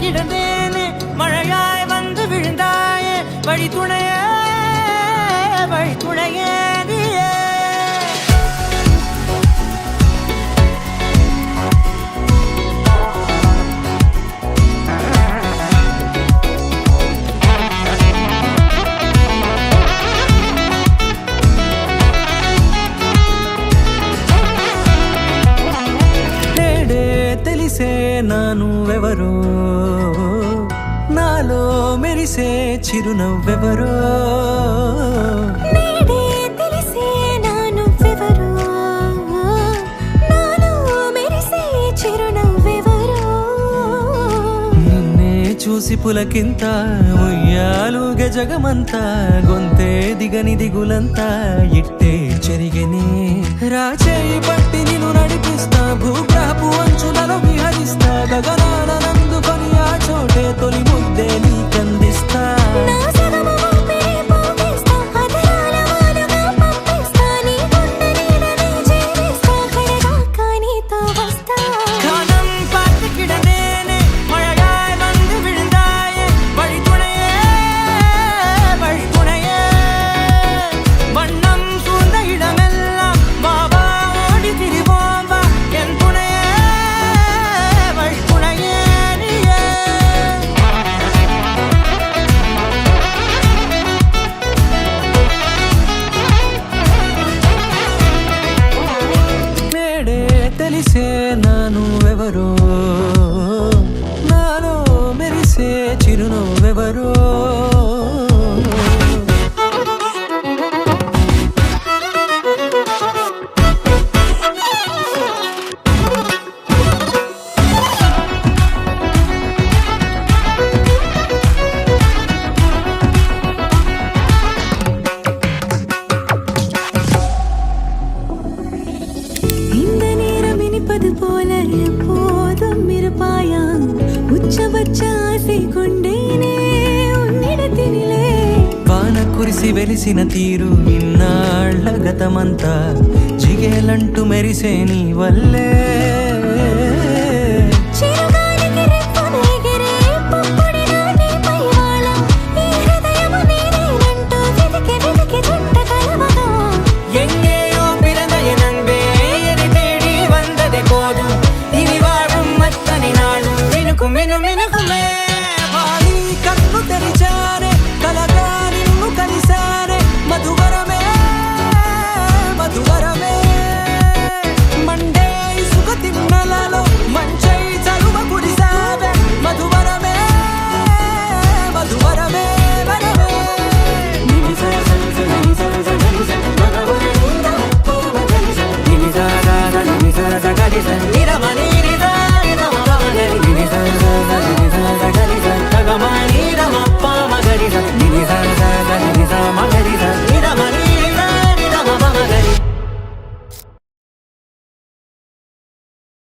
கிடந்தேனே மழையாய் வந்து விழுந்தாயே வழி துணையே நீயே తెలిసే నాను ఎవరో నాలో మెరిసే చిరునవ్వెవరో తెలిసే నాను ఎవరో నాలో మెరిసే చిరునవ్వెవరో నిన్నే చూసి పులకింత ఉయ్యాలుగ జగమంతా గొంతే దిగని దిగులంతా ఇట్టే చెరిగనే రాచేయి పట్టి నిన్ను నడిపిస్తా భూగ్రహపు అంచులలో విహరిస్తా గగనాన నందుకొని ఆ చోటే తొలి ముద్దే నీకందిస్తా నా సగము ఊపిరి పోగిస్తా అదరాల వానగా పంపిస్తా నీ గుండె నీడనే చేరిస్తా కడదాకా నీతో వస్తా கானம் பார்த்து கிடந்தேனே மழையாய் வந்து விழுந்தாயே வழி துணையே வண்ணம் சூழ்ந்த இடமெல்லாம் வாவா ஓடி திரிவோம் வா என் துணையே வழி துணையே நீயே నేడే తెలిసే నాను ఎవరో నాలో మెరిసే చిరునవ్వెవరో இந்த நேரம் இனிப்பது போல எப்போதும் இருப்பாயா உச்சபட்ச ஆசை கொண்டேனே உன்னிடத்தினிலே వాన కురిసి వెలిసిన తీరు ఇన్నాళ్ల గతమంతా జిగేలంటూ మెరిసే నీ వల్లే